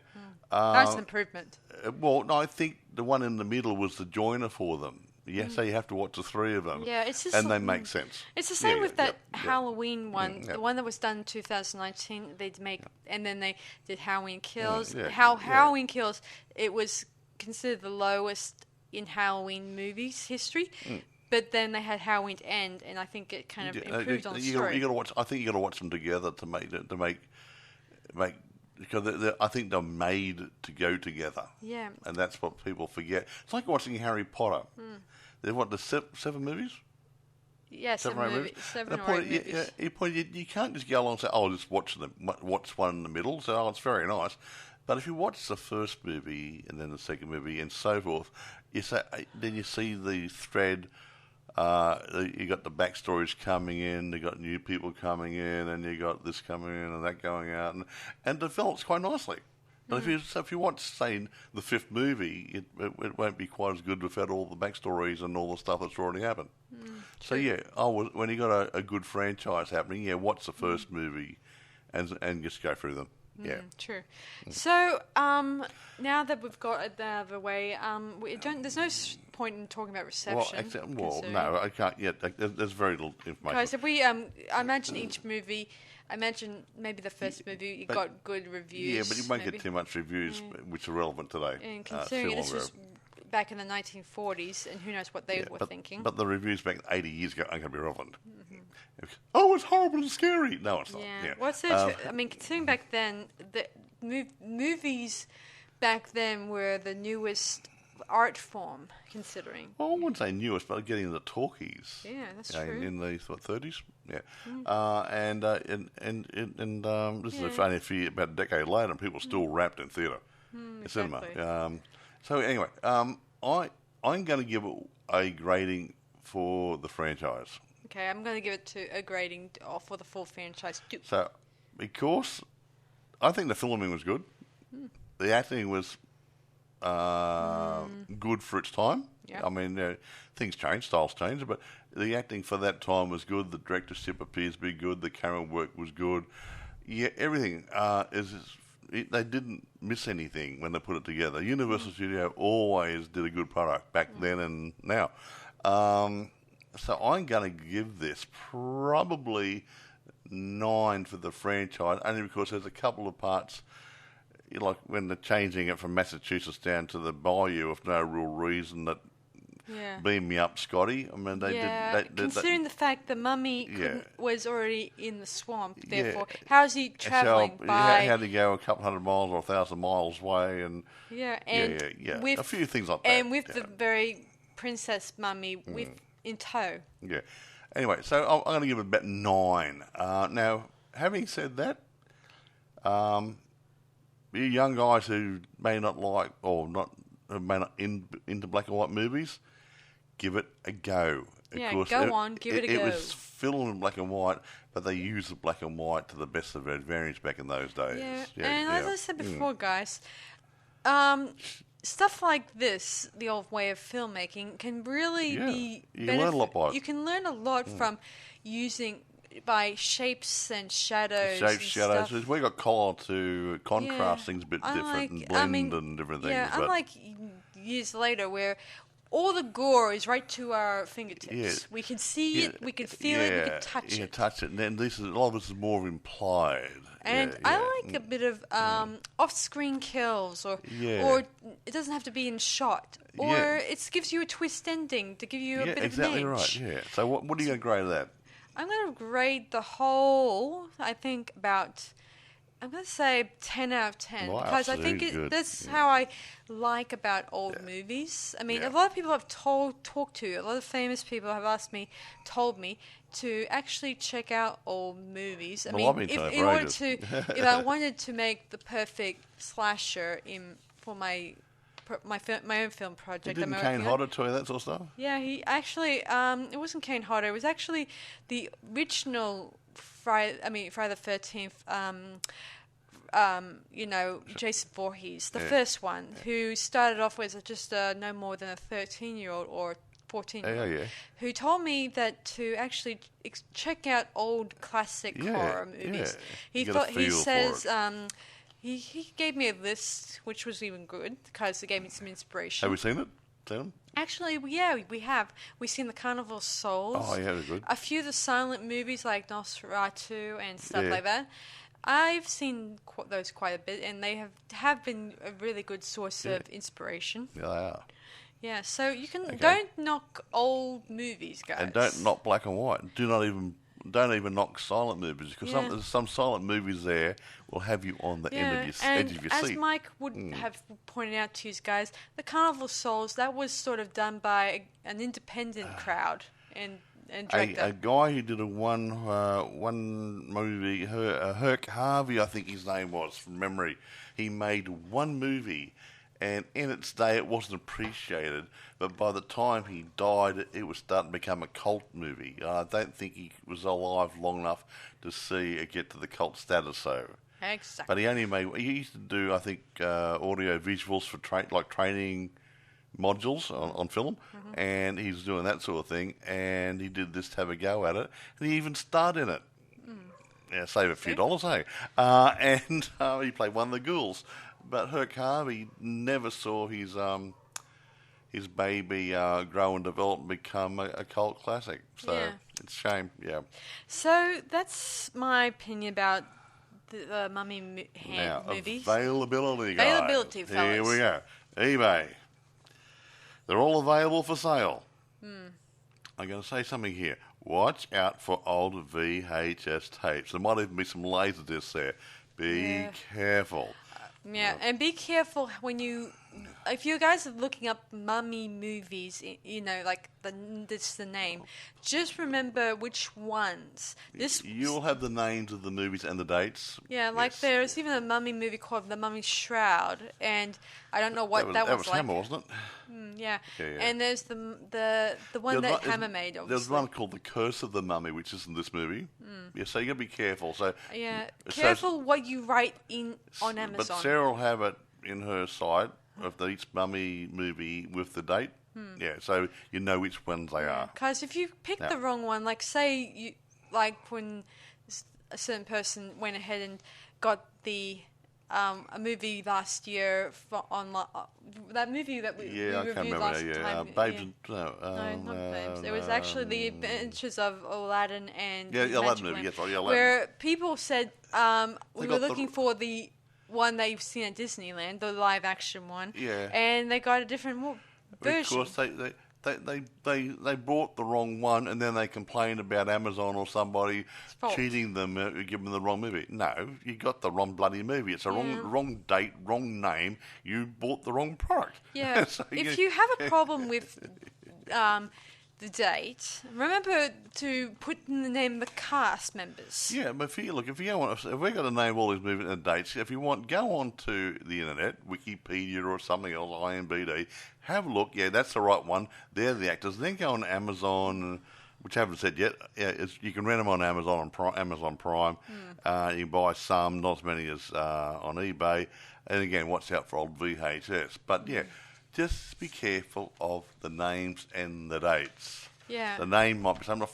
That's an improvement. Well, no, I think the one in the middle was the joiner for them. So you have to watch the 3 of them. Yeah, it's just and they make sense. It's the same with that Halloween one. The one that was done in 2019, and then they did Halloween Kills. Halloween Kills, it was considered the lowest in Halloween movies history. But then they had Halloween End, and I think it kind of improved on the story. You got to watch. I think you got to watch them together to make because I think they're made to go together. Yeah, and that's what people forget. It's like watching Harry Potter. There's the 7 movies. Yeah, 7 movies. 7 or 8 movies. You can't just go along and say, "Oh, just watch one in the middle." So, it's very nice. But if you watch the first movie and then the second movie and so forth, then you see the thread. You got the backstories coming in, you got new people coming in, and you got this coming in and that going out, and develops quite nicely. But if you watch, say, the 5th movie, it won't be quite as good without all the backstories and all the stuff that's already happened. So when you got a good franchise happening, watch the first movie, and just go through them. True. So now that we've got it out of the way, there's no point in talking about reception. No, I can't yet. There's very little information. Because if we, I imagine each movie. I imagine maybe the first movie got good reviews. Yeah, but you won't get too much reviews which are relevant today. And considering this was back in the 1940s, and who knows what they were thinking. But the reviews back 80 years ago aren't going to be relevant. Oh, it's horrible and scary. No, it's not. Yeah. Considering back then, the movies back then were the newest art form, considering. Well, I wouldn't say newest, but getting the talkies. Yeah, that's true. In the 30s, yeah. This is only about a decade later, and people still wrapped in theatre, cinema. So anyway, I'm going to give it a grading for the franchise. Okay, I'm going to give it a grading for the full franchise too. So, because I think the filming was good, the acting was good for its time. Yep. I mean, things change, styles change, but the acting for that time was good. The directorship appears to be good. The camera work was good. Yeah, everything they didn't miss anything when they put it together. Universal Studio always did a good product back then and now. So I'm going to give this probably 9 for the franchise, only because there's a couple of parts, like when they're changing it from Massachusetts down to the bayou of no real reason that beam me up, Scotty. I mean, considering the fact the mummy was already in the swamp, therefore, how's he travelling by? How to go a couple hundred miles or 1,000 miles away, and with a few things like that, and with the very princess mummy in tow. Yeah. Anyway, so I'm going to give it about 9. Now, having said that, you young guys who may not like or may not into black and white movies, give it a go. Yeah, go on, give it a go. It was filmed in black and white, but they used the black and white to the best of their advantage back in those days. And as I said before, guys, stuff like this, the old way of filmmaking, can really be... You can learn a lot by it. You can learn a lot from using... by shapes and shadows. Shadows. We got color to contrast things a bit different and blend and different things. Yeah, unlike years later where all the gore is right to our fingertips. Yeah. We can see it, we can feel it, we can touch it. Yeah, touch it. And then a lot of this is more implied. And I like a bit of off-screen kills, or it doesn't have to be in shot, or it gives you a twist ending to give you a bit of an edge. Exactly right. Yeah. So what are you going to grade that? I'm going to grade the whole, I think, about I'm going to say 10 out of 10 Wow, because I so think good. that's how I like about old movies. I mean, a lot of people I've talked to, a lot of famous people have told me to actually check out old movies. I mean, if I wanted to make the perfect slasher for my own film project. Didn't Kane Hodder tell you that sort of stuff? Yeah, he actually, it wasn't Kane Hodder, it was actually the original Friday the 13th, Jason Voorhees, the first one, who started off as just no more than a 13-year-old or 14-year-old, who told me that to actually check out old classic horror movies. He gave me a list, which was even good because it gave me some inspiration. Have we seen it? Actually, yeah, we have. We've seen the Carnival of Souls. Oh, yeah, good. A few of the silent movies like Nosferatu and stuff like that. I've seen those quite a bit, and they have been a really good source of inspiration. Yeah, they are. Yeah, so you can don't knock old movies, guys, and don't knock black and white. Don't even knock silent movies because some silent movies there will have you on the edge of your seat. As Mike would have pointed out to you guys, the Carnival of Souls, that was sort of done by an independent crowd and director. A guy who did one movie, Herc Harvey, I think his name was from memory. He made one movie. And in its day, it wasn't appreciated. But by the time he died, it was starting to become a cult movie. I don't think he was alive long enough to see it get to the cult status. So, exactly. But he used to do, I think, audio visuals for training modules on film, and he's doing that sort of thing. And he did this to have a go at it, and he even starred in it. Yeah, save a few dollars, hey. And he played one of the ghouls. But Herc Harvey never saw his baby grow and develop and become a cult classic. So it's a shame, So that's my opinion about the Mummy movies. Availability, guys. Availability, fellas. Here we go. eBay. They're all available for sale. I'm going to say something here. Watch out for old VHS tapes. There might even be some laser discs there. Be careful. Yeah, and be careful if you guys are looking up mummy movies, like this the name, just remember which ones. You'll have the names of the movies and the dates. Yeah, like there's even a mummy movie called The Mummy's Shroud, and I don't know what that was like. Hammer, wasn't it? Yeah. And there's the one that Hammer made, obviously. There's one called The Curse of the Mummy, which is in this movie. Yeah, so you got to be careful. So careful what you write on Amazon. But Sarah will have it in her site of each mummy movie with the date. Yeah, so you know which ones they are. Because if you pick the wrong one, like say when a certain person went ahead and got the a movie last year that movie that we reviewed last time. Babes. No, not Babes. It was actually The Adventures of Aladdin and Aladdin movie. Yes, right. Aladdin. Where people said we were looking for the one that you've seen at Disneyland, the live action one. Yeah. And they got a different version. Of course, they bought the wrong one, and then they complained about Amazon or somebody cheating them, giving them the wrong movie. No, you got the wrong bloody movie. It's a wrong date, wrong name. You bought the wrong product. Yeah. So if you have a problem with the date, remember to put in the name of the cast members. Yeah, but if we've got to name all these movies and dates, if you want, go on to the internet, Wikipedia or something else, IMDb, have a look. Yeah, that's the right one. They're the actors. Then go on Amazon, which I haven't said yet. You can rent them on Amazon Prime. You can buy some, not as many as on eBay. And again, watch out for old VHS. But just be careful of the names and the dates. Yeah. The name might be something.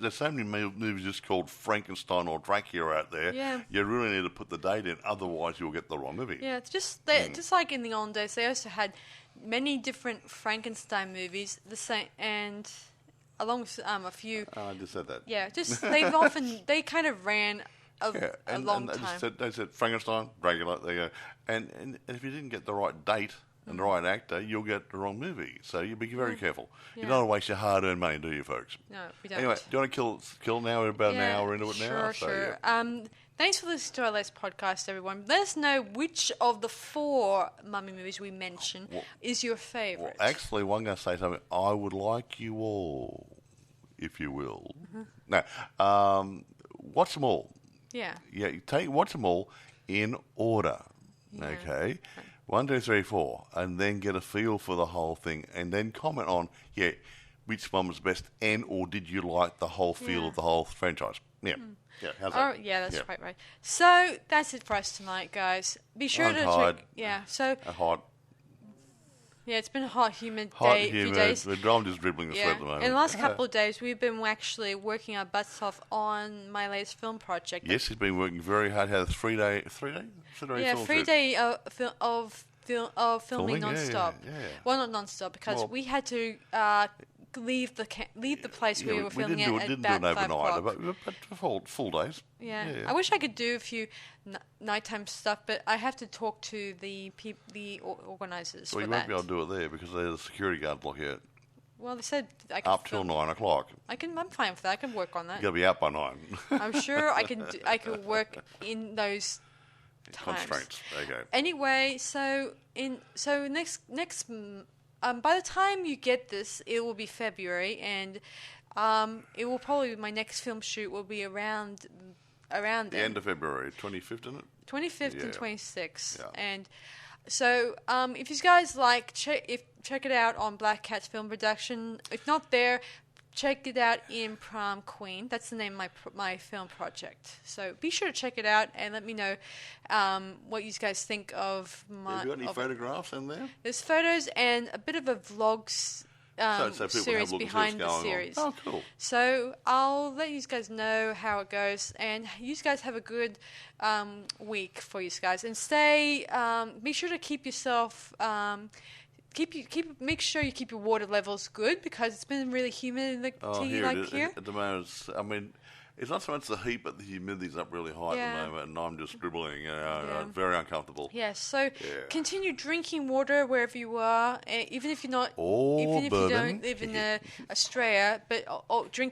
There's so many movies just called Frankenstein or Dracula out there. Yeah. You really need to put the date in, otherwise you'll get the wrong movie. Yeah, it's just like in the old days, they also had many different Frankenstein movies, the same, and along with a few. I just said that. Yeah, just they kind of ran a long time. They said Frankenstein, Dracula. There you go. And if you didn't get the right date. and the right actor, you'll get the wrong movie. So you be very careful. Yeah. You don't want to waste your hard-earned money, do you, folks? No, we don't. Anyway, do you want to kill now? We're about an hour into it now. Sure. Thanks for listening to our latest podcast, everyone. Let us know which of the 4 mummy movies we mentioned is your favourite. Well, actually, one going to say something. I would like you all, if you will. No, watch them all. Yeah. Yeah, watch them all in order. Yeah. Okay. 1, 2, 3, 4, and then get a feel for the whole thing, and then comment on which one was best, or did you like the whole feel of the whole franchise? Yeah. Yeah, how's that? Oh, yeah, that's right. So that's it for us tonight, guys. Be sure to check. Yeah, so hot. Yeah, it's been a hot, humid few days. I'm just dribbling the sweat at the moment. In the last couple of days, we've been actually working our butts off on my latest film project. Yes, he's been working very hard. Had a 3 day? 3 day of filming non-stop. Yeah. Well, not non-stop because we had to leave the place we were filming at about 5 o'clock. But full days. Yeah. I wish I could do a few nighttime stuff, but I have to talk to the organisers for that. Well, you won't be able to do it there because there's a security guard block out. Well, they said I can up till 9 o'clock. I'm fine with that. I can work on that. You got to be out by 9. I'm sure I can work in those times. Constraints. Okay. Anyway, next by the time you get this, it will be February, and it will probably my next film shoot will be around the end of February, 25th, isn't it? 25th and 26th, and so if you guys check it out on Black Cat's Film Production. If not there, check it out in Prom Queen. That's the name of my film project. So be sure to check it out and let me know what you guys think of my... Have you got any photographs in there? There's photos and a bit of a vlogs series behind the series. Oh, cool. So I'll let you guys know how it goes, and you guys have a good week for you guys. And be sure to keep yourself... Make sure you keep your water levels good because it's been really humid here. At the moment, I mean, it's not so much the heat, but the humidity's up really high at the moment, and I'm just scribbling. Very uncomfortable. Yes, so continue drinking water wherever you are, even if you're not, even if you don't live in Australia. But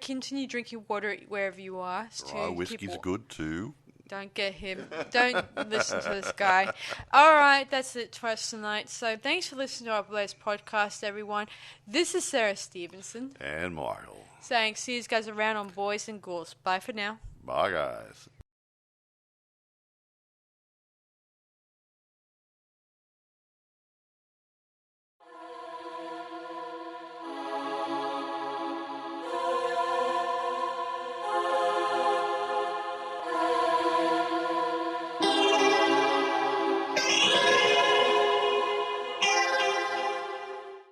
continue drinking water wherever you are. Whiskey's good too. Don't get him. Don't listen to this guy. All right, that's it for us tonight. So thanks for listening to our latest podcast, everyone. This is Sarah Stephenson. And Michael. Saying see you guys around on Boys and Ghouls. Bye for now. Bye, guys.